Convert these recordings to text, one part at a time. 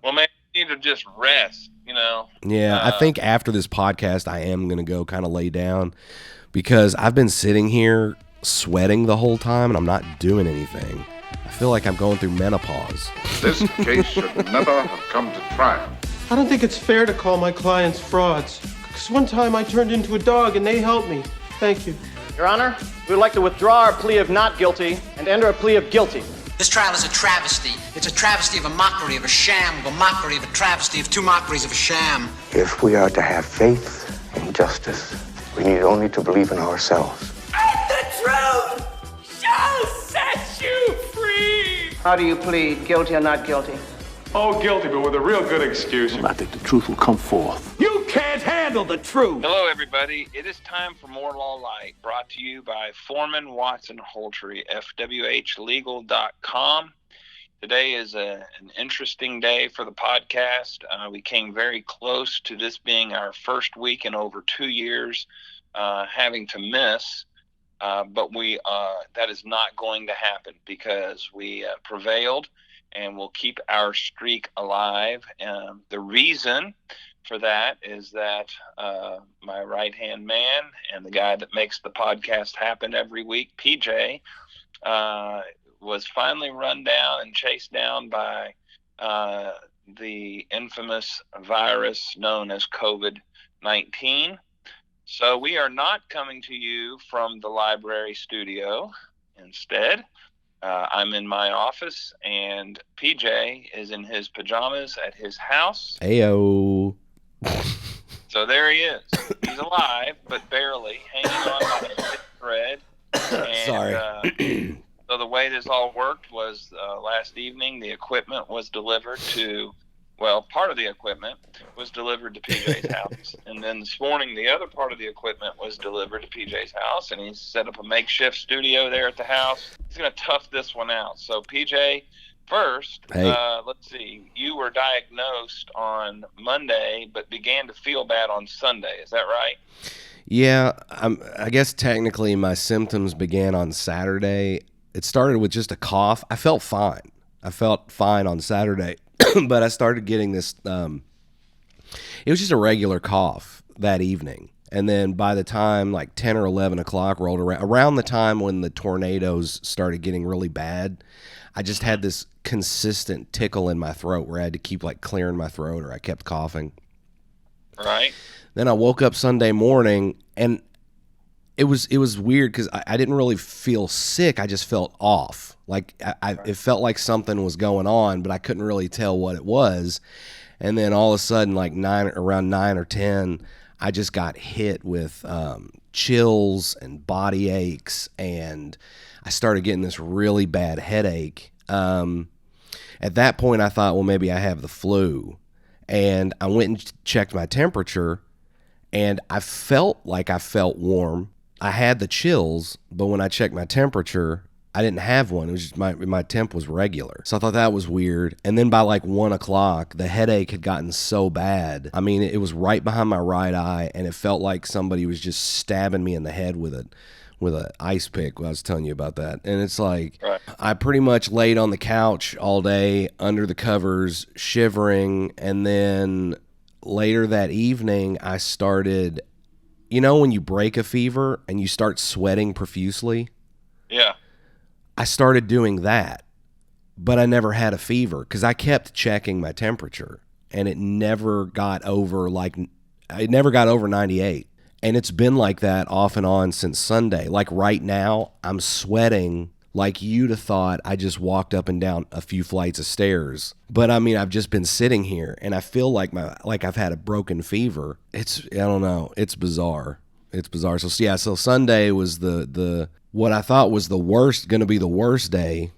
Well, man, you need to just rest, you know. Yeah, I think after this podcast, I am going to go kind of lay down because I've been sitting here sweating the whole time and I'm not doing anything. I feel like I'm going through menopause. This case should never have come to trial. I don't think it's fair to call my clients frauds. Because one time I turned into a dog and they helped me. Thank you. Your Honor, we would like to withdraw our plea of not guilty and enter a plea of guilty. This trial is a travesty. It's a travesty of a mockery, of a sham, of a mockery, of a travesty, of two mockeries, of a sham. If we are to have faith in justice, we need only to believe in ourselves. And the truth shall set you free! How do you plead, guilty or not guilty? Oh, guilty, but with a real good excuse. I think the truth will come forth. You can't handle the truth! Hello, everybody. It is time for More Law Light, brought to you by Foreman, Watson, Holtry, FWHlegal.com. Today is an interesting day for the podcast. We came very close to this being our first week in over 2 years having to miss, but that is not going to happen because we prevailed and we'll keep our streak alive. The reason for that is that my right-hand man and the guy that makes the podcast happen every week, PJ, was finally run down and chased down by the infamous virus known as COVID-19. So we are not coming to you from the library studio. Instead, I'm in my office, and PJ is in his pajamas at his house. Ayo. So there he is. He's alive, but barely, hanging on by a thread. And, Sorry. So the way this all worked was last evening the equipment was delivered to, well, part of the equipment was delivered to PJ's house. And then this morning the other part of the equipment was delivered to PJ's house, and he set up a makeshift studio there at the house. He's going to tough this one out. So PJ, first, hey. Let's see, you were diagnosed on Monday but began to feel bad on Sunday. Is that right? Yeah, I guess technically my symptoms began on Saturday. It started with just a cough. I felt fine. I felt fine on Saturday, but I started getting this, it was just a regular cough that evening. And then by the time like 10 or 11 o'clock rolled around the time when the tornadoes started getting really bad, I just had this consistent tickle in my throat where I had to keep like clearing my throat or I kept coughing. Right. Then I woke up Sunday morning and it was weird because I didn't really feel sick. I just felt off. Like it felt like something was going on, but I couldn't really tell what it was. And then all of a sudden, like around 9 or 10, I just got hit with chills and body aches, and I started getting this really bad headache. At that point, I thought, well, maybe I have the flu. And I went and checked my temperature, and I felt warm. I had the chills, but when I checked my temperature, I didn't have one. It was just my temp was regular. So I thought that was weird. And then by like 1 o'clock, the headache had gotten so bad. I mean, it was right behind my right eye, and it felt like somebody was just stabbing me in the head with an ice pick. I was telling you about that. And it's like, right. I pretty much laid on the couch all day under the covers, shivering. And then later that evening, I started, you know, when you break a fever and you start sweating profusely? Yeah. I started doing that, but I never had a fever because I kept checking my temperature, and it never got over 98. And it's been like that off and on since Sunday. Like right now, I'm sweating like you'd have thought I just walked up and down a few flights of stairs. But I mean, I've just been sitting here, and I feel like I've had a broken fever. I don't know. It's bizarre. It's bizarre. So yeah, so Sunday was the what I thought was going to be the worst day,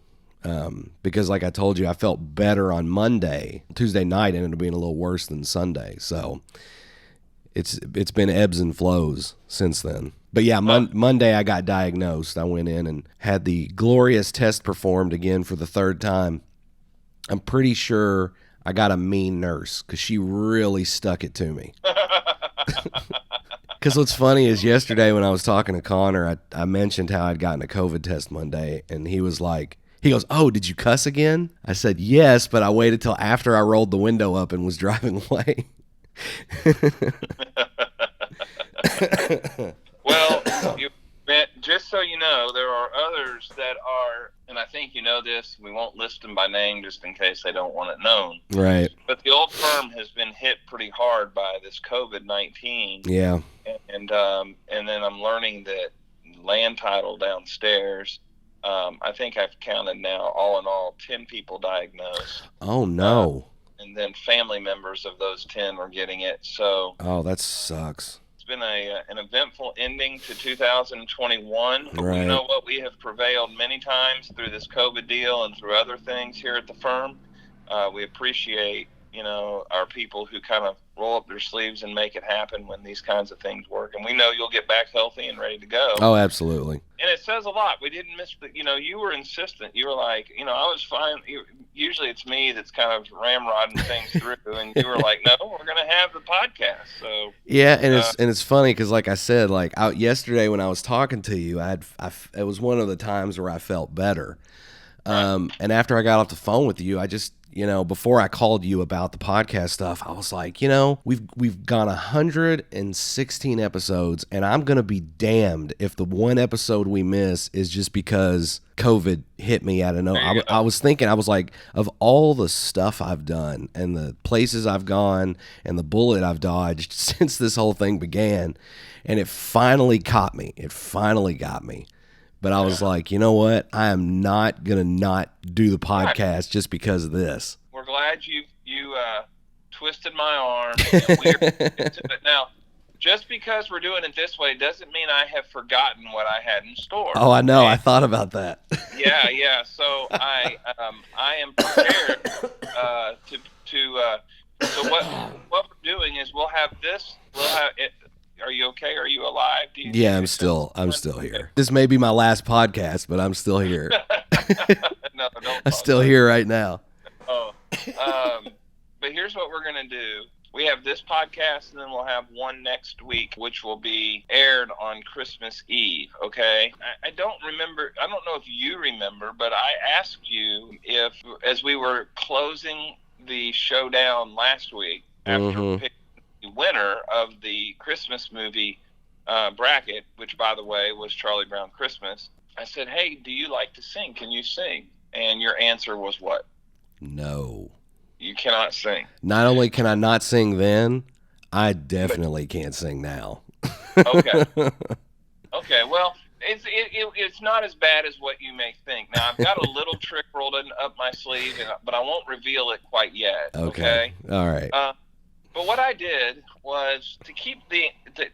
because like I told you, I felt better on Monday. Tuesday night ended up being a little worse than Sunday. So it's been ebbs and flows since then. But yeah, Monday I got diagnosed. I went in and had the glorious test performed again for the third time. I'm pretty sure I got a mean nurse because she really stuck it to me. Because what's funny is yesterday when I was talking to Connor, I mentioned how I'd gotten a COVID test Monday, and he was like, He goes, "Oh, did you cuss again?" I said, "Yes, but I waited till after I rolled the window up and was driving away." Well, just so you know, there are others that are, and I think you know this, we won't list them by name just in case they don't want it known. Right. But the old firm has been hit pretty hard by this COVID-19. Yeah. And then I'm learning that land title downstairs, I think I've counted now, all in all, 10 people diagnosed. Oh, no. And then family members of those 10 are getting it. So. Oh, that sucks. It's been an eventful ending to 2021. Right. You know what? We have prevailed many times through this COVID deal and through other things here at the firm. We appreciate, our people who kind of roll up their sleeves and make it happen when these kinds of things work. And we know you'll get back healthy and ready to go. Oh, absolutely. And it says a lot. We didn't miss you were insistent. You were like, I was fine. Usually it's me that's kind of ramrodding things through. And you were like, no, we're going to have the podcast. So yeah. And it's funny because like I said, like yesterday when I was talking to you, it was one of the times where I felt better. And after I got off the phone with you, I just, before I called you about the podcast stuff, I was like, we've gone 116 episodes, and I'm going to be damned if the one episode we miss is just because COVID hit me out of nowhere. I was thinking, I was like, of all the stuff I've done and the places I've gone and the bullet I've dodged since this whole thing began, and it finally caught me. It finally got me. But I was like, you know what? I am not going to not do the podcast just because of this. We're glad you twisted my arm. And we're into it. Now, just because we're doing it this way doesn't mean I have forgotten what I had in store. Oh, I know. Okay? I thought about that. Yeah. So I am prepared so what we're doing is we'll have it. Are you okay? Are you alive? Yeah, I'm still here. This may be my last podcast, but I'm still here. No, I'm still here right now. Oh, but here's what we're gonna do. We have this podcast, and then we'll have one next week, which will be aired on Christmas Eve. Okay? I don't remember. I don't know if you remember, but I asked you if, as we were closing the show down last week after picking winner of the Christmas movie bracket, which by the way was Charlie Brown Christmas, I said, hey, do you like to sing? Can you sing? And your answer was what? No. You cannot sing. Not only can I not sing then, I definitely can't sing now. Okay. Well, it's not as bad as what you may think. Now, I've got a little trick rolled up my sleeve, but I won't reveal it quite yet. Okay? All right. But what I did was to keep the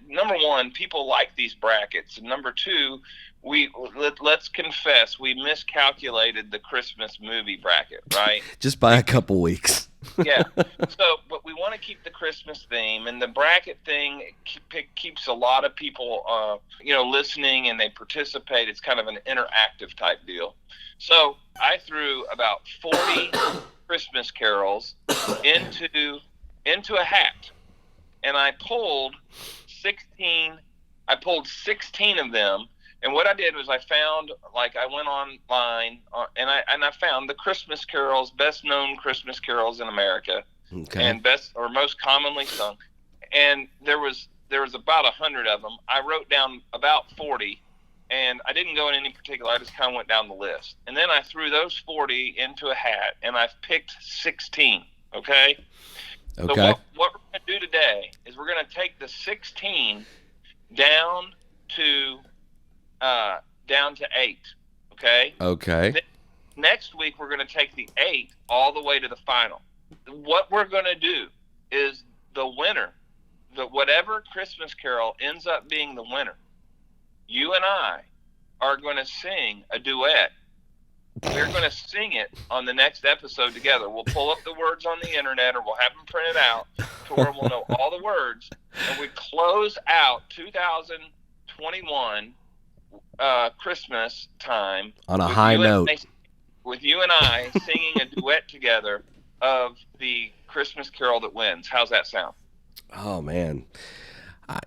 number one, people like these brackets. And number two, let's confess, we miscalculated the Christmas movie bracket, right? Just by a couple weeks. Yeah. So, but we want to keep the Christmas theme, and the bracket thing keeps a lot of people, listening, and they participate. It's kind of an interactive type deal. So I threw about 40 Christmas carols into a hat, and I pulled 16 of them. And what I did was I went online and I found the Christmas carols, best known Christmas carols in America, and best or most commonly sung. And there was about 100 of them. I wrote down about 40, and I didn't go in any particular. I just kind of went down the list, and then I threw those 40 into a hat, and I've picked 16. Okay. So what we're going to do today is we're going to take the 16 down to 8. Okay. Okay. Next week we're going to take the 8 all the way to the final. What we're going to do is the winner, whatever Christmas carol ends up being the winner, you and I are going to sing a duet. We're going to sing it on the next episode together. We'll pull up the words on the internet, or we'll have them printed out to where we'll know all the words. And we close out 2021 Christmas time on a high note. With you and I singing a duet together of the Christmas carol that wins. How's that sound? Oh, man. I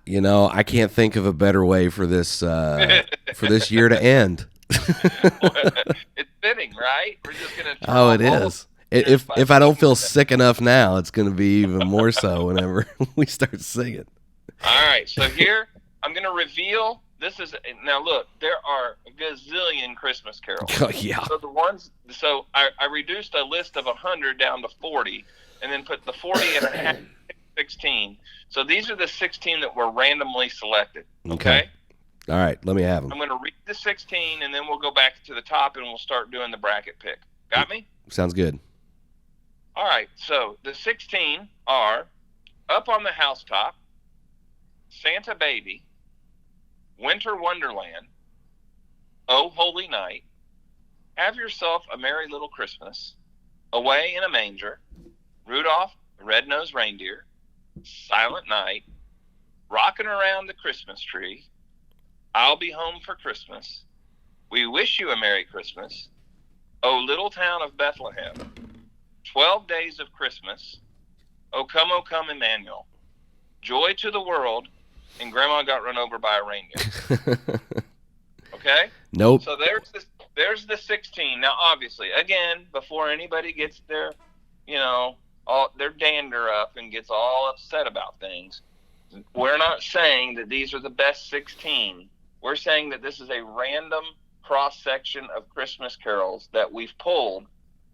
can't think of a better way for this year to end. It's fitting, right? We're just gonna. Oh, it is. If I don't feel sick enough now, it's going to be even more so whenever we start singing. All right, so here I'm going to reveal. This is now. Look, there are a gazillion Christmas carols. Oh, yeah. So I reduced a list of 100 down to 40, and then put the 40 and a half, 16. So these are the 16 that were randomly selected. Okay. All right, let me have them. I'm going to read the 16, and then we'll go back to the top, and we'll start doing the bracket pick. Got me? Sounds good. All right, so the 16 are Up on the Housetop, Santa Baby, Winter Wonderland, Oh Holy Night, Have Yourself a Merry Little Christmas, Away in a Manger, Rudolph the Red-Nosed Reindeer, Silent Night, Rockin' Around the Christmas Tree, I'll Be Home for Christmas, We Wish You a Merry Christmas, Oh Little Town of Bethlehem, 12 Days of Christmas, O Come, Emmanuel, Joy to the World, and Grandma Got Run Over by a Reindeer. Okay? Nope. So there's the 16. Now, obviously, again, before anybody gets their, all their dander up and gets all upset about things, we're not saying that these are the best 16. We're saying that this is a random cross-section of Christmas carols that we've pulled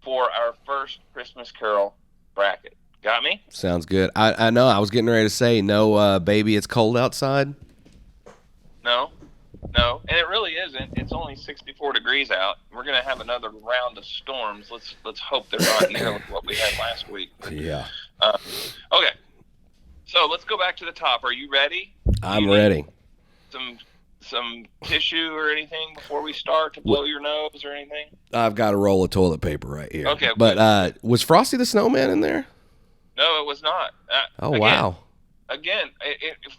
for our first Christmas carol bracket. Got me? Sounds good. I know. I was getting ready to say, no, baby, it's cold outside. No, and it really isn't. It's only 64 degrees out. We're gonna have another round of storms. Let's hope they're not nearly what we had last week. Yeah. Okay. So let's go back to the top. Are you ready? I'm ready. Some tissue or anything before we start to blow your nose or anything? I've got a roll of toilet paper right here. Okay. But was Frosty the Snowman in there? No, it was not. Wow. Again,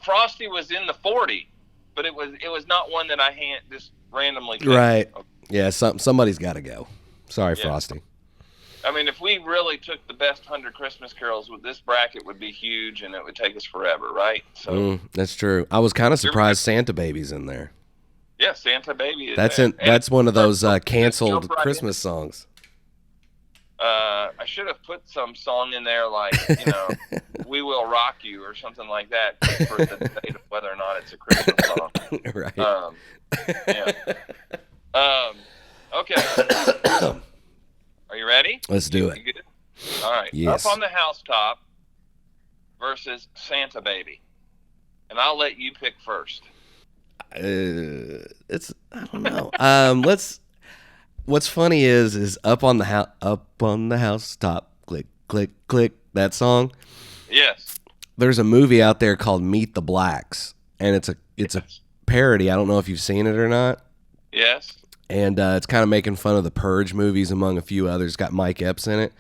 Frosty was in the 40, but it was not one that I just randomly picked. Right. Yeah, somebody's got to go. Sorry, yeah. Frosty. I mean, if we really took the best 100 Christmas carols, with this bracket would be huge, and it would take us forever, right? So that's true. I was kind of surprised Santa Baby's in there. Yeah, Santa Baby is That's one of those canceled Christmas songs. I should have put some song in there like, We Will Rock You or something like that for the debate of whether or not it's a Christmas song. Right. Yeah. Okay. Are you ready? Let's do it. Good? All right. Yes. Up on the Housetop versus Santa Baby. And I'll let you pick first. I don't know. What's funny is up on the housetop, click, click, click, that song. Yes. There's a movie out there called Meet the Blacks, and it's a parody. I don't know if you've seen it or not. Yes. And it's kind of making fun of the Purge movies, among a few others. It's got Mike Epps in it.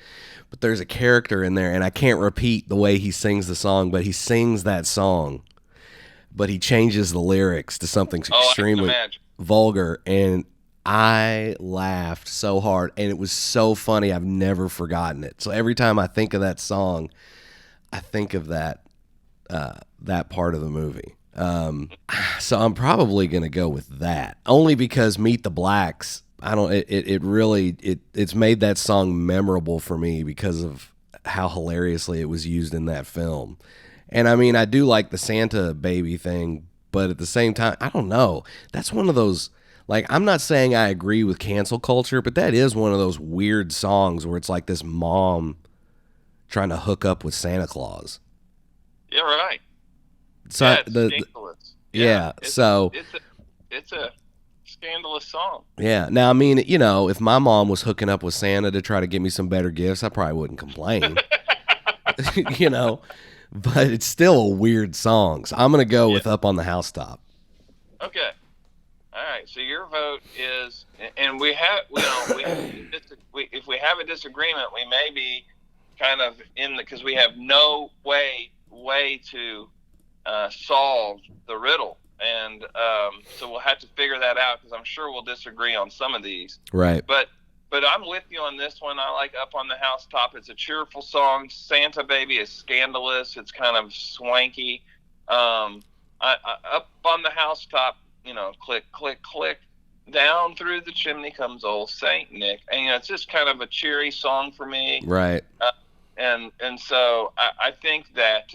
But there's a character in there, and I can't repeat the way he sings the song, but he sings that song. But he changes the lyrics to something extremely vulgar. And I laughed so hard, and it was so funny. I've never forgotten it. So every time I think of that song, I think of that part of the movie. So I'm probably going to go with that, only because Meet the Blacks, it's made that song memorable for me because of how hilariously it was used in that film. And I mean, I do like the Santa Baby thing, but at the same time, I don't know. That's one of those, like, I'm not saying I agree with cancel culture, but that is one of those weird songs where it's like this mom trying to hook up with Santa Claus. Yeah, right. So yeah, it's scandalous. Yeah, so it's a scandalous song. Yeah. Now, I mean, if my mom was hooking up with Santa to try to get me some better gifts, I probably wouldn't complain. But it's still a weird song. So I'm going to go with Up on the Housetop. Okay. All right. So your vote is, and we have, if we have a disagreement, we may be kind of because we have no way to solve the riddle. And so we'll have to figure that out because I'm sure we'll disagree on some of these. Right. But I'm with you on this one. I like Up on the Housetop. It's a cheerful song. Santa Baby is scandalous. It's kind of swanky. Up on the Housetop, click, click, click. Down through the chimney comes old Saint Nick, and it's just kind of a cheery song for me. Right. And so I think that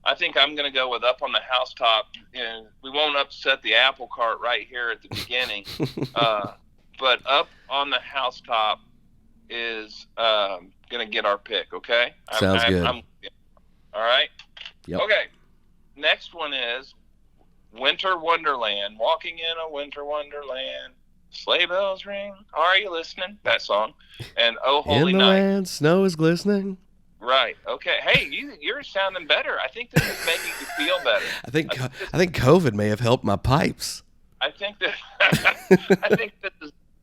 I think I'm going to go with Up on the Housetop. And we won't upset the apple cart right here at the beginning, but Up on the Housetop is going to get our pick. Okay. Sounds good. All right. Yep. Okay. Next one is Winter Wonderland. Walking in a winter wonderland. Sleigh bells ring. Are you listening? That song. And Oh Holy In the Night. land, snow is glistening. Right. Okay. Hey, you're sounding better. I think this is making you feel better. I think COVID may have helped my pipes. I think that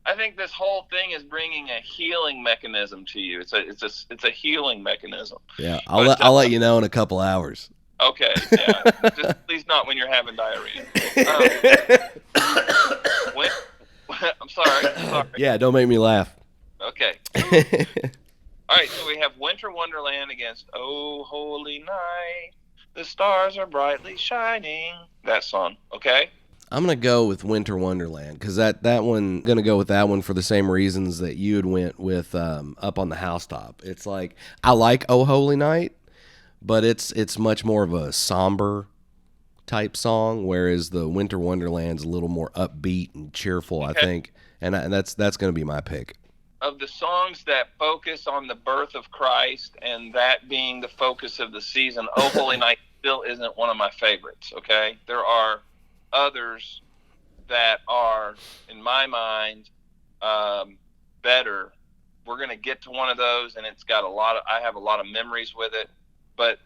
I think this whole thing is bringing a healing mechanism to you. It's a healing mechanism. Yeah, I'll let you know in a couple hours. Okay. Yeah. Just please not when you're having diarrhea. I'm sorry. Yeah, don't make me laugh. Okay. All right, so we have Winter Wonderland against Oh Holy Night. The stars are brightly shining. That song, okay? I'm gonna go with Winter Wonderland because that one gonna go with that one for the same reasons that you had went with Up on the Housetop. It's like I like Oh Holy Night, but it's much more of a somber type song, whereas the Winter Wonderland's a little more upbeat and cheerful. Okay. I think, and that's gonna be my pick. Of the songs that focus on the birth of Christ and that being the focus of the season, Oh Holy Night still isn't one of my favorites, okay? There are others that are, in my mind, better. We're going to get to one of those, and it's got I have a lot of memories with it. But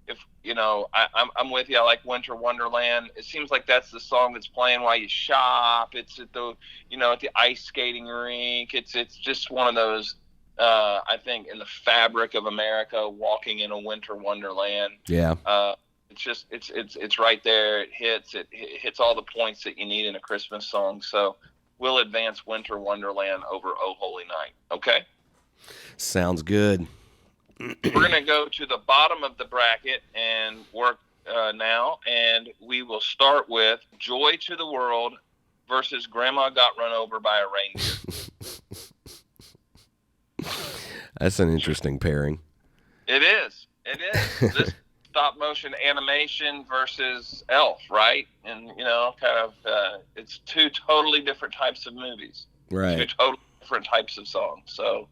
if I'm with you. I like Winter Wonderland. It seems like that's the song that's playing while you shop. It's at the at the ice skating rink. It's just one of those. I think in the fabric of America, walking in a winter wonderland. Yeah. It's just it's right there. It hits all the points that you need in a Christmas song. So we'll advance Winter Wonderland over Oh Holy Night. Okay. Sounds good. We're going to go to the bottom of the bracket and work now, and we will start with Joy to the World versus Grandma Got Run Over by a Reindeer. That's an interesting pairing. It is. This stop motion animation versus Elf, right? And, it's two totally different types of movies. Right. Two totally different types of songs. So,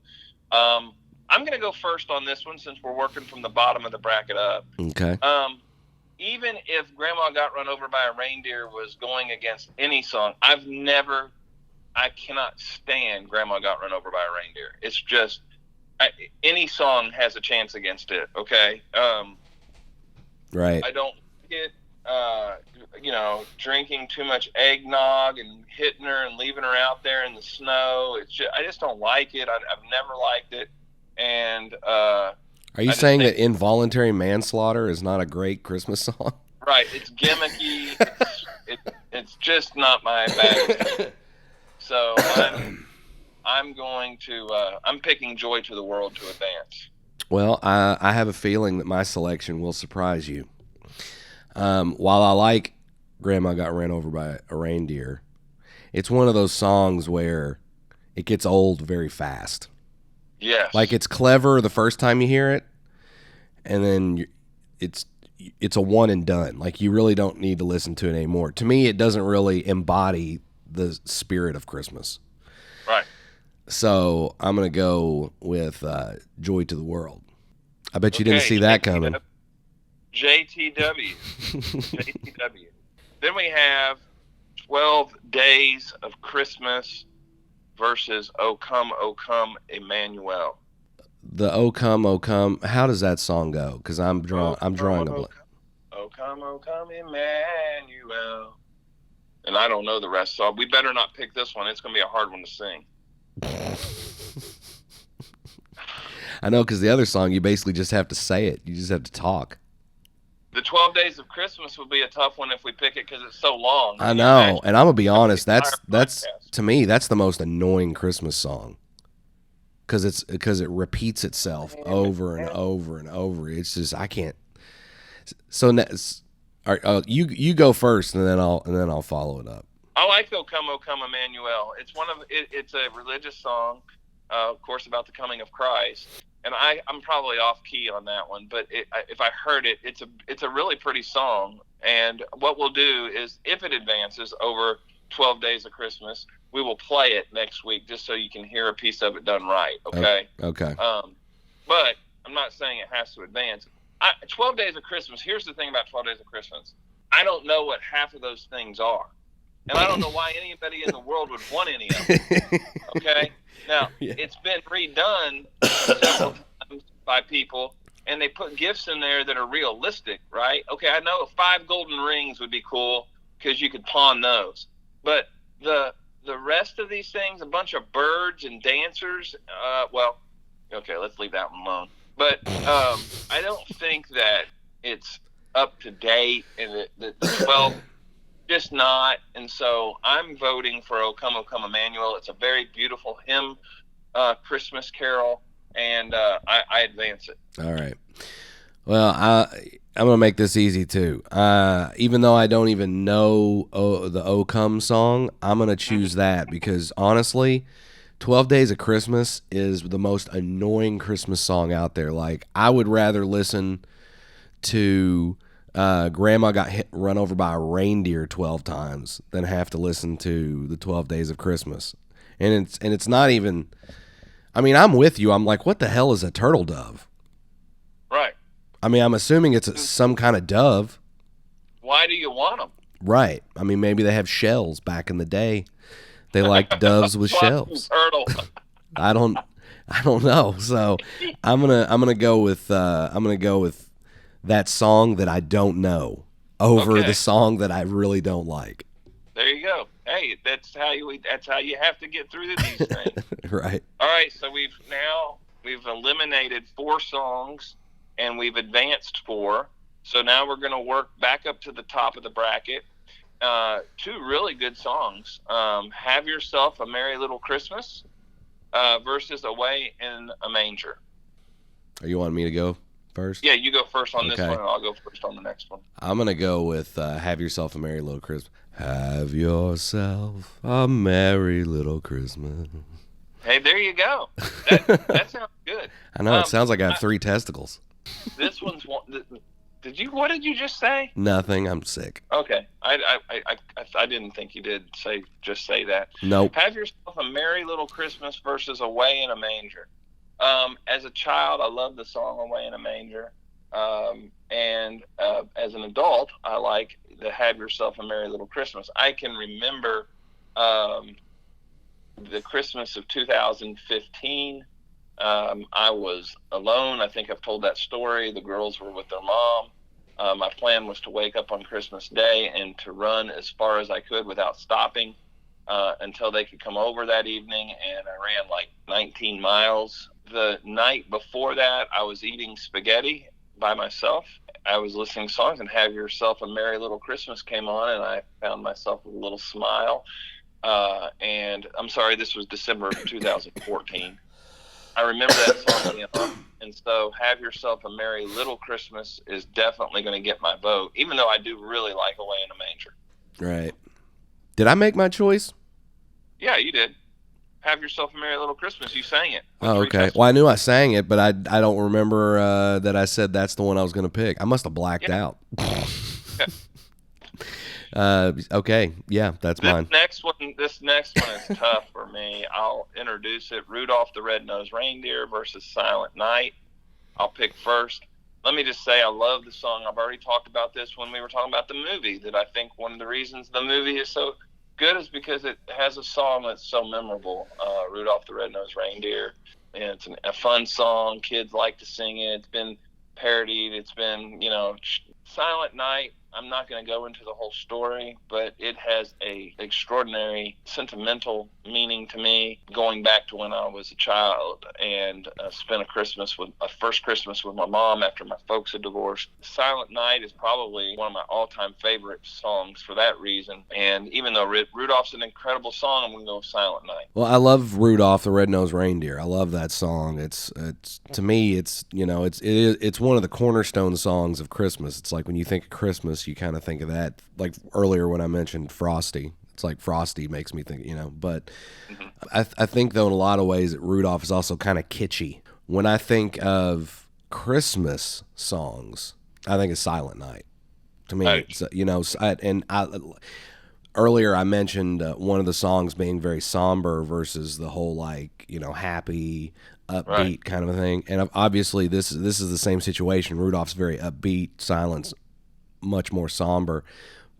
I'm going to go first on this one since we're working from the bottom of the bracket up. Okay. Even if Grandma Got Run Over by a Reindeer was going against any song, I cannot stand Grandma Got Run Over by a Reindeer. It's just, any song has a chance against it, okay? Right. I don't get, drinking too much eggnog and hitting her and leaving her out there in the snow. I just don't like it. I've never liked it. And are you saying that Involuntary Manslaughter is not a great Christmas song? Right, it's gimmicky. It's just not my bag. So I'm going to I'm picking Joy to the World to advance. Well, I have a feeling that my selection will surprise you. While I like Grandma Got Ran Over by a Reindeer, it's one of those songs where it gets old very fast. Yes. Like it's clever the first time you hear it, and then it's a one and done. Like you really don't need to listen to it anymore. To me, it doesn't really embody the spirit of Christmas. Right. So I'm going to go with Joy to the World. I bet you didn't see that coming. JTW. JTW. Then we have 12 Days of Christmas versus O Come, Emmanuel. The O Come, how does that song go? Because I'm drawing a blank. O Come, Emmanuel. And I don't know the rest, so we better not pick this one. It's going to be a hard one to sing. I know, because the other song, you basically just have to say it. You just have to talk. The 12 Days of Christmas would be a tough one if we pick it because it's so long. I know, and I'm going to be honest, that's to me, that's the most annoying Christmas song. Because it repeats itself over and over and over. It's just, I can't. So you go first, and then I'll follow it up. I like O Come Emmanuel. It's a religious song, of course, about the coming of Christ. And I'm probably off key on that one, but if I heard it, it's a really pretty song. And what we'll do is, if it advances over 12 Days of Christmas, we will play it next week just so you can hear a piece of it done right. Okay. Okay. But I'm not saying it has to advance. 12 Days of Christmas. Here's the thing about 12 Days of Christmas. I don't know what half of those things are. And I don't know why anybody in the world would want any of them. Okay? Now, It's been redone several times by people, and they put gifts in there that are realistic, right? Okay, I know 5 golden rings would be cool because you could pawn those. But the rest of these things, a bunch of birds and dancers, okay, let's leave that one alone. But I don't think that it's up to date, and the 12... just not. And so I'm voting for O Come Emmanuel. It's a very beautiful hymn, Christmas carol, and I advance it. All right. Well, I'm going to make this easy too. Even though I don't even know the O Come song, I'm going to choose that because honestly, 12 Days of Christmas is the most annoying Christmas song out there. Like, I would rather listen to Grandma got run over by a reindeer 12 times than have to listen to the 12 Days of Christmas. And it's not even, I mean, I'm with you. I'm like, what the hell is a turtle dove? Right. I mean, I'm assuming it's some kind of dove. Why do you want them? Right. I mean, maybe they have shells back in the day. They liked doves with shells. Turtle. I don't know. So I'm gonna go with that song that I don't know over the song that I really don't like. There you go. Hey, that's how you have to get through these things. Right. All right, so we've eliminated 4 songs and we've advanced 4. So now we're going to work back up to the top of the bracket. 2 really good songs. Have Yourself a Merry Little Christmas versus Away in a Manger. Are you wanting me to go first? Yeah, you go first on this one, and I'll go first on the next one. I'm going to go with Have Yourself a Merry Little Christmas. Have yourself a merry little Christmas. Hey, there you go. That sounds good. I know, it sounds like I have 3 testicles. This one's one. What did you just say? Nothing, I'm sick. Okay. I didn't think you did say that. Nope. Have Yourself a Merry Little Christmas versus Away in a Manger. As a child, I love the song Away in a Manger. And as an adult, I like the Have Yourself a Merry Little Christmas. I can remember the Christmas of 2015. I was alone. I think I've told that story. The girls were with their mom. My plan was to wake up on Christmas Day and to run as far as I could without stopping until they could come over that evening. And I ran like 19 miles. The night before that, I was eating spaghetti by myself. I was listening to songs, and Have Yourself a Merry Little Christmas came on, and I found myself with a little smile. And I'm sorry, this was December of 2014. I remember that song being on, and so Have Yourself a Merry Little Christmas is definitely going to get my vote, even though I do really like Away in a Manger. Right. Did I make my choice? Yeah, you did. Have Yourself a Merry Little Christmas. You sang it. Oh, okay. Well, I knew I sang it, but I don't remember that I said that's the one I was going to pick. I must have blacked out. Okay. Yeah, that's mine. This next one is tough for me. I'll introduce it. Rudolph the Red-Nosed Reindeer versus Silent Night. I'll pick first. Let me just say I love the song. I've already talked about this when we were talking about the movie, that I think one of the reasons the movie is so good is because it has a song that's so memorable, Rudolph the Red-Nosed Reindeer. And it's a fun song. Kids like to sing it. It's been parodied. It's been, Silent Night. I'm not going to go into the whole story, but it has a extraordinary sentimental meaning to me, going back to when I was a child and spent a first Christmas with my mom after my folks had divorced. Silent Night is probably one of my all-time favorite songs for that reason. And even though Rudolph's an incredible song, I'm going to go with Silent Night. Well, I love Rudolph the Red-Nosed Reindeer. I love that song. It's to me, it's one of the cornerstone songs of Christmas. It's like when you think of Christmas, you kind of think of that, like earlier when I mentioned Frosty. It's like Frosty makes me think, But I think, though, in a lot of ways, that Rudolph is also kind of kitschy. When I think of Christmas songs, I think it's Silent Night. To me, it's, earlier I mentioned one of the songs being very somber versus the whole happy, upbeat kind of a thing. And obviously this is the same situation. Rudolph's very upbeat, Silent's much more somber.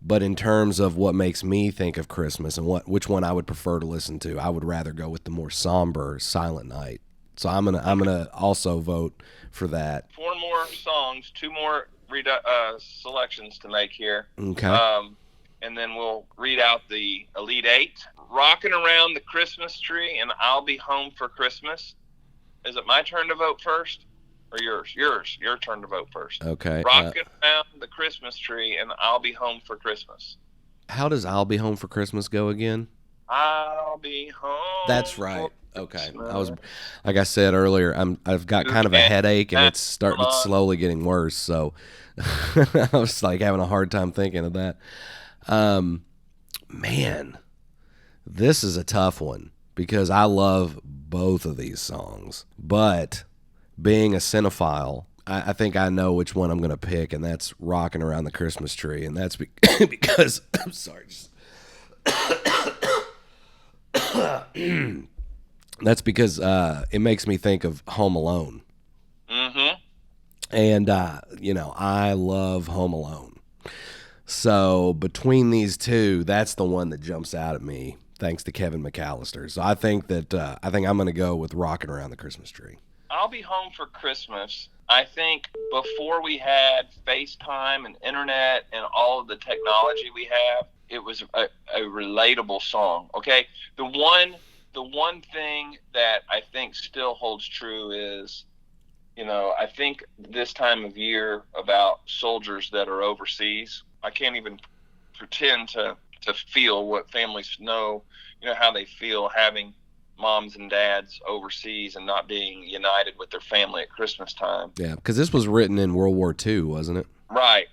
But in terms of what makes me think of Christmas and which one I would prefer to listen to, I would rather go with the more somber Silent Night. So I'm gonna also vote for that. 4 more songs, 2 more selections to make here. Okay. And then we'll read out the Elite 8. Rocking Around the Christmas Tree and I'll Be Home for Christmas. Is it my turn to vote first or yours? Your turn to vote first. Okay. Rocking Around the Christmas Tree and I'll Be Home for Christmas. How does I'll Be Home for Christmas go again? I'll be home. That's right. Okay. I was, like I said earlier, I've got kind of a headache and it's slowly getting worse. So I was having a hard time thinking of that. Man, this is a tough one because I love both of these songs. But being a cinephile, I think I know which one I'm going to pick, and that's Rocking Around the Christmas Tree. And that's because I'm sorry. That's because it makes me think of Home Alone. Mm-hmm. And, I love Home Alone. So between these two, that's the one that jumps out at me, thanks to Kevin McAllister. So I think I'm going to go with Rocking Around the Christmas Tree. I'll Be Home for Christmas. I think before we had FaceTime and internet and all of the technology we have, it was a relatable song. Okay, the one thing that I think still holds true is, I think this time of year about soldiers that are overseas, I can't even pretend to feel what families know, how they feel having moms and dads overseas and not being united with their family at Christmas time. Yeah, because this was written in World War II, wasn't it? Right.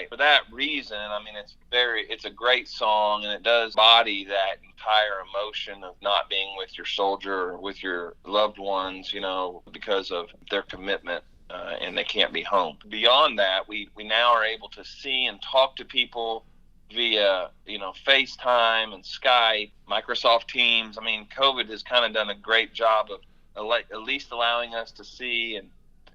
For that reason, I mean, it's a great song, and it does embody that entire emotion of not being with your soldier or with your loved ones, because of their commitment, and they can't be home. Beyond that, we now are able to see and talk to people via, FaceTime and Skype, Microsoft Teams. I mean, COVID has kind of done a great job of at least allowing us to see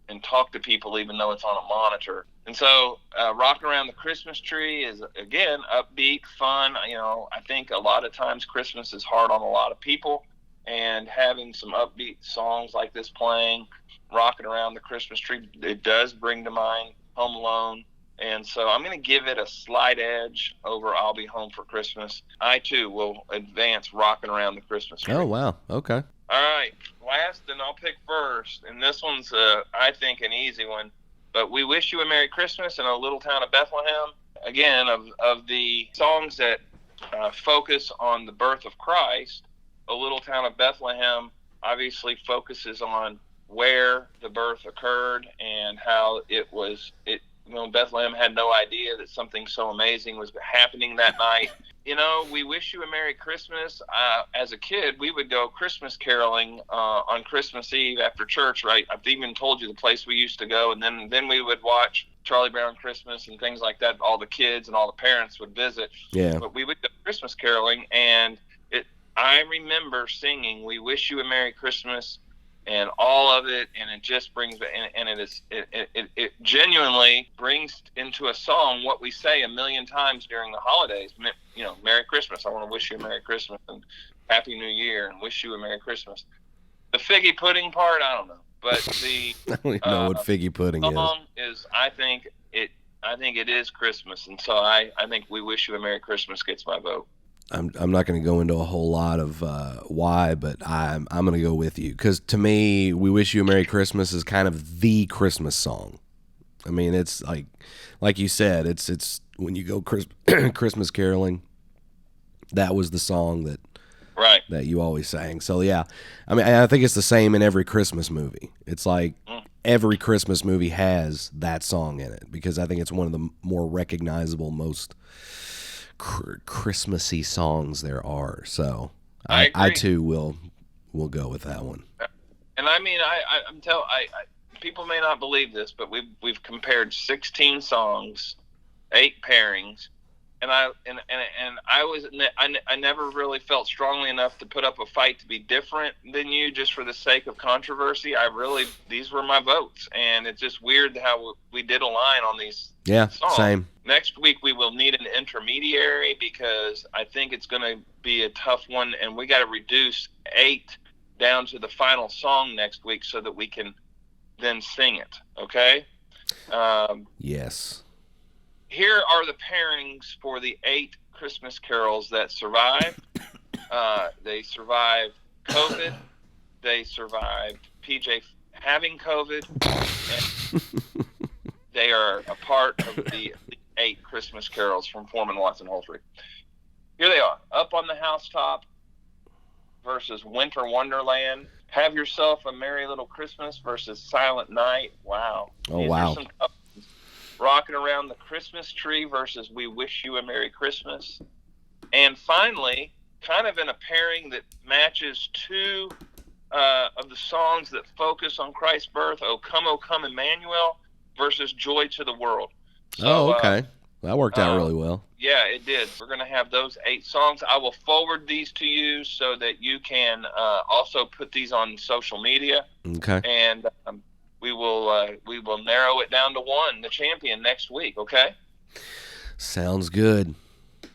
and talk to people even though it's on a monitor. And so Rocking Around the Christmas Tree is, again, upbeat, fun. I think a lot of times Christmas is hard on a lot of people, and having some upbeat songs like this playing, Rocking Around the Christmas Tree, it does bring to mind Home Alone. And so I'm going to give it a slight edge over I'll Be Home for Christmas. I, too, will advance Rocking Around the Christmas Tree. Oh, wow. Okay. All right. Last, and I'll pick first. And this one's, I think, an easy one. But We Wish You a Merry Christmas in a Little Town of Bethlehem. Again, of the songs that focus on the birth of Christ, A Little Town of Bethlehem obviously focuses on where the birth occurred and how Bethlehem had no idea that something so amazing was happening that night. We Wish You a Merry Christmas. As a kid, we would go Christmas caroling on Christmas Eve after church, right? I've even told you the place we used to go, and then we would watch Charlie Brown Christmas and things like that. All the kids and all the parents would visit. Yeah. But we would go Christmas caroling, and I remember singing We Wish You a Merry Christmas and all of it, and it just brings, and it genuinely brings into a song what we say a million times during the holidays. Merry Christmas. I want to wish you a Merry Christmas and Happy New Year and wish you a Merry Christmas. The figgy pudding part, I don't know, but the I don't even know what figgy pudding song is. I think it is Christmas, and so I think We Wish You a Merry Christmas gets my vote. I'm not going to go into a whole lot of why, but I'm going to go with you because to me, We Wish You a Merry Christmas is kind of the Christmas song. I mean, it's like you said, it's when you go Christmas caroling, that was the song that you always sang. So yeah, I mean, I think it's the same in every Christmas movie. It's like every Christmas movie has that song in it because I think it's one of the more recognizable, most Christmassy songs there are. So I too will go with that one. And I mean, people may not believe this, but we've compared 16 songs, 8 pairings, and I never really felt strongly enough to put up a fight to be different than you just for the sake of controversy. These were my votes, and it's just weird how we did align on these. Yeah, songs. Same. Next week we will need an intermediary because I think it's going to be a tough one, and we got to reduce 8 down to the final song next week so that we can then sing it. Okay. Yes. Here are the pairings for the 8 Christmas carols that survived. They survived COVID. They survived PJ having COVID. And they are a part of the 8 Christmas carols from Foreman, Watson, Holtry. Here they are. Up on the Housetop versus Winter Wonderland. Have Yourself a Merry Little Christmas versus Silent Night. Wow. Oh, wow. Rocking Around the Christmas Tree versus We Wish You a Merry Christmas. And finally, kind of in a pairing that matches 2 of the songs that focus on Christ's birth, O Come, Emmanuel versus Joy to the World. So, okay. That worked out really well. Yeah, it did. We're going to have those 8 songs. I will forward these to you so that you can also put these on social media. Okay. And we will narrow it down to one, the champion, next week, okay? Sounds good.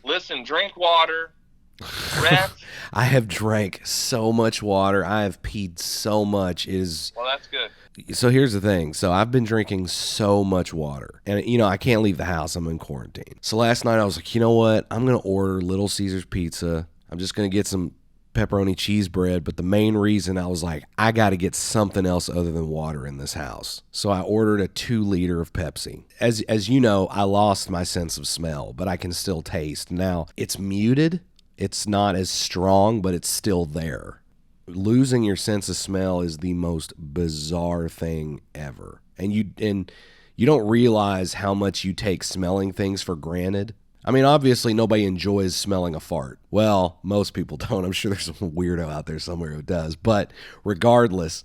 Listen, drink water. Rest. I have drank so much water. I have peed so much. Well, that's good. So here's the thing. So I've been drinking so much water. And, I can't leave the house. I'm in quarantine. So last night I was like, you know what? I'm going to order Little Caesars pizza. I'm just going to get some pepperoni cheese bread. But the main reason I was like, I got to get something else other than water in this house. So I ordered a 2-liter of Pepsi. As you know, I lost my sense of smell, but I can still taste. Now, it's muted. It's not as strong, but it's still there. Losing your sense of smell is the most bizarre thing ever. And you don't realize how much you take smelling things for granted. I mean, obviously nobody enjoys smelling a fart. Well, most people don't. I'm sure there's some weirdo out there somewhere who does. But regardless,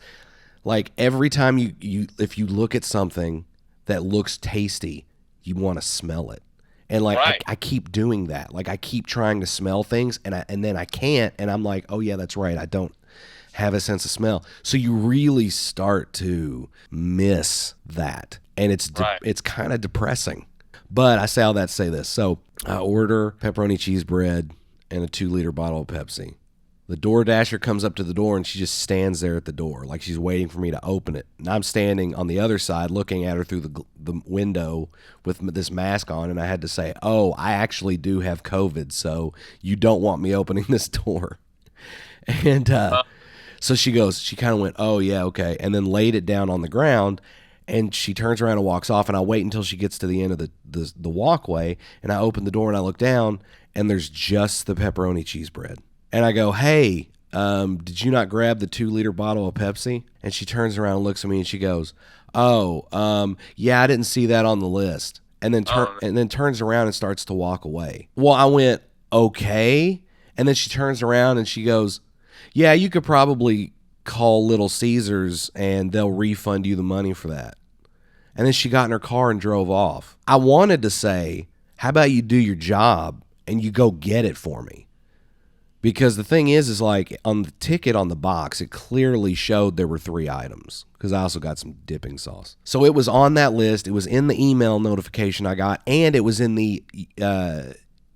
like every time if you look at something that looks tasty, you want to smell it. And like right. I keep doing that. Like I keep trying to smell things and then I can't, and I'm like, oh yeah, that's right. I don't have a sense of smell. So you really start to miss that. And it's kind of depressing. But I say all that to say this. So I order pepperoni cheese bread and a 2-liter bottle of Pepsi. The door dasher comes up to the door and she just stands there at the door like she's waiting for me to open it. And I'm standing on the other side looking at her through the window with this mask on, and I had to say, oh, I actually do have COVID, so you don't want me opening this door. And so she kind of went, oh, yeah, okay, and then laid it down on the ground, and she turns around and walks off, and I wait until she gets to the end of the walkway, and I open the door and I look down, and there's just the pepperoni cheese bread. And I go, hey, did you not grab the 2-liter bottle of Pepsi? And she turns around and looks at me and she goes, oh, yeah, I didn't see that on the list. And then turns around and starts to walk away. Well, I went, okay. And then she turns around and she goes, yeah, you could probably call Little Caesars and they'll refund you the money for that. And then she got in her car and drove off. I wanted to say, how about you do your job and you go get it for me? Because the thing is like on the ticket on the box, it clearly showed there were 3 items because I also got some dipping sauce. So it was on that list. It was in the email notification I got, and it was in the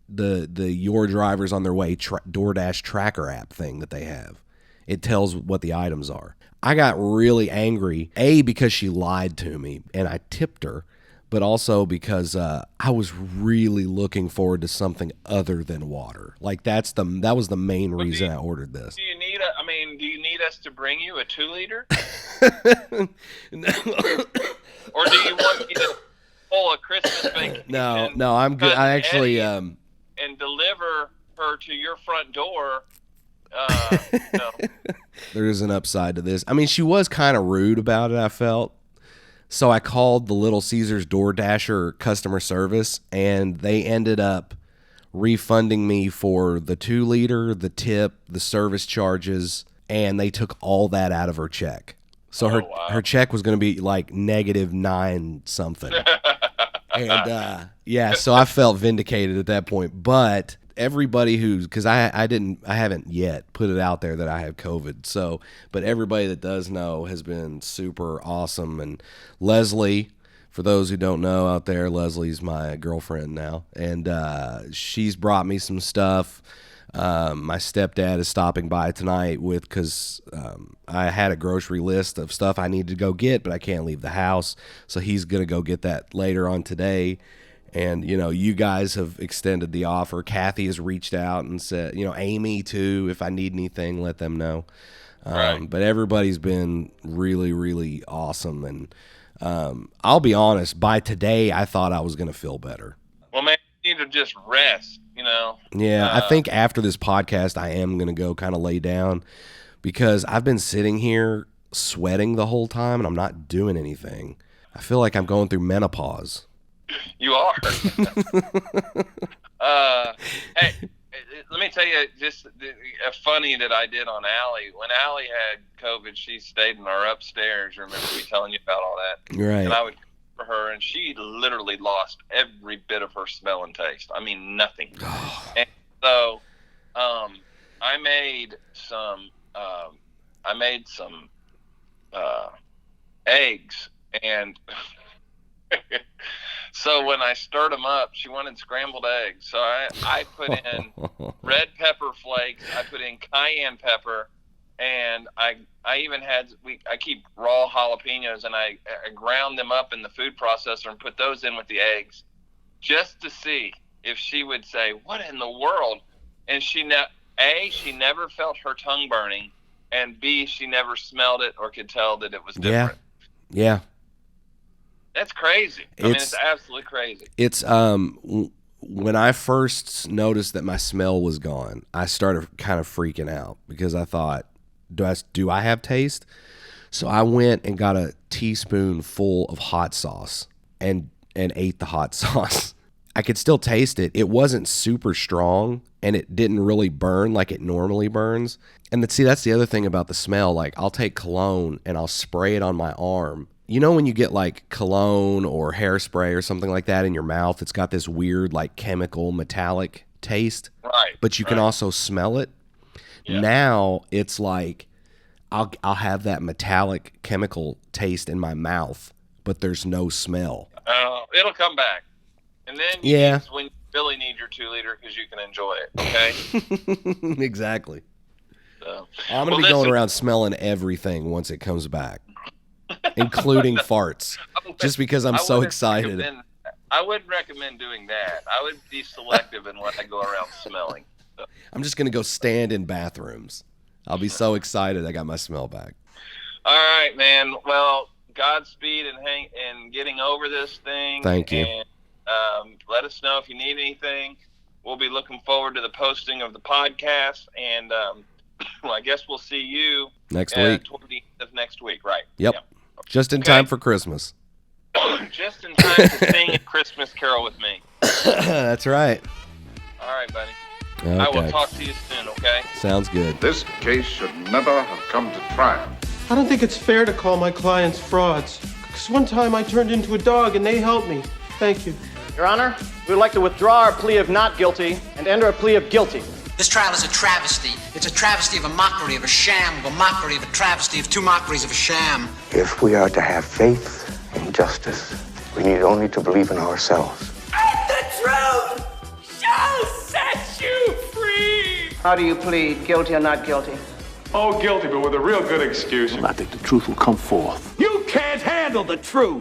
Your Drivers on Their Way DoorDash tracker app thing that they have. It tells what the items are. I got really angry, A, because she lied to me and I tipped her, but also because I was really looking forward to something other than water. Like that was the main reason I ordered this. Do you need us to bring you a 2-liter? No. Or do you want me to pull a Christmas vacation? No, I'm good. I actually and deliver her to your front door. No. There is an upside to this. I mean, she was kind of rude about it, I felt. So I called the Little Caesars DoorDasher customer service, and they ended up refunding me for the 2-liter, the tip, the service charges, and they took all that out of her check. So her check was going to be like -9 something. And yeah, so I felt vindicated at that point. But everybody because I haven't yet put it out there that I have COVID. So, but everybody that does know has been super awesome. And Leslie, for those who don't know out there, Leslie's my girlfriend now, and she's brought me some stuff. My stepdad is stopping by tonight because I had a grocery list of stuff I needed to go get, but I can't leave the house. So he's going to go get that later on today. And, you guys have extended the offer. Kathy has reached out and said, Amy too, if I need anything, let them know. Right. But everybody's been really, really awesome. And I'll be honest, by today, I thought I was going to feel better. Well, man, you need to just rest, Yeah, I think after this podcast, I am going to go kind of lay down because I've been sitting here sweating the whole time and I'm not doing anything. I feel like I'm going through menopause. You are. Hey, let me tell you just a funny that I did on Allie. When Allie had COVID, she stayed in our upstairs. Remember me telling you about all that? Right. And I would for her, and she literally lost every bit of her smell and taste. I mean, nothing. And so I made some eggs, and so when I stirred them up, she wanted scrambled eggs. So I put in red pepper flakes, I put in cayenne pepper, and I even had I keep raw jalapenos, and I ground them up in the food processor and put those in with the eggs, just to see if she would say, "What in the world?" And she never felt her tongue burning, and B, she never smelled it or could tell that it was different. Yeah. That's crazy. I mean, it's absolutely crazy. It's when I first noticed that my smell was gone, I started kind of freaking out because I thought, do I have taste? So I went and got a teaspoon full of hot sauce and ate the hot sauce. I could still taste it. It wasn't super strong, and it didn't really burn like it normally burns. And that's the other thing about the smell. Like, I'll take cologne and I'll spray it on my arm. You know when you get like cologne or hairspray or something like that in your mouth, it's got this weird like chemical metallic taste, right? But you can also smell it. Yeah. Now it's like I'll have that metallic chemical taste in my mouth, but there's no smell. It'll come back, and then it's when you really need your 2-liter because you can enjoy it. Okay. Exactly. So, I'm gonna be going around smelling everything once it comes back. Including farts, just because I'm so excited. I wouldn't recommend doing that. I would be selective in what I go around smelling. So. I'm just going to go stand in bathrooms. I'll be so excited I got my smell back. All right, man. Well, Godspeed and getting over this thing. Thank you. And let us know if you need anything. We'll be looking forward to the posting of the podcast, and well, I guess we'll see you next week. Toward the end of next week, right? Yep. Just in time for Christmas. Just in time to sing a Christmas carol with me. That's right. All right, buddy. Okay. I will talk to you soon, okay? Sounds good. This case should never have come to trial. I don't think it's fair to call my clients frauds. Because one time I turned into a dog and they helped me. Thank you. Your Honor, we would like to withdraw our plea of not guilty and enter a plea of guilty. This trial is a travesty. It's a travesty of a mockery, of a sham, of a mockery, of a travesty of 2 mockeries of a sham. If we are to have faith in justice, we need only to believe in ourselves. And the truth shall set you free! How do you plead, guilty or not guilty? Oh, guilty, but with a real good excuse. I think the truth will come forth. You can't handle the truth!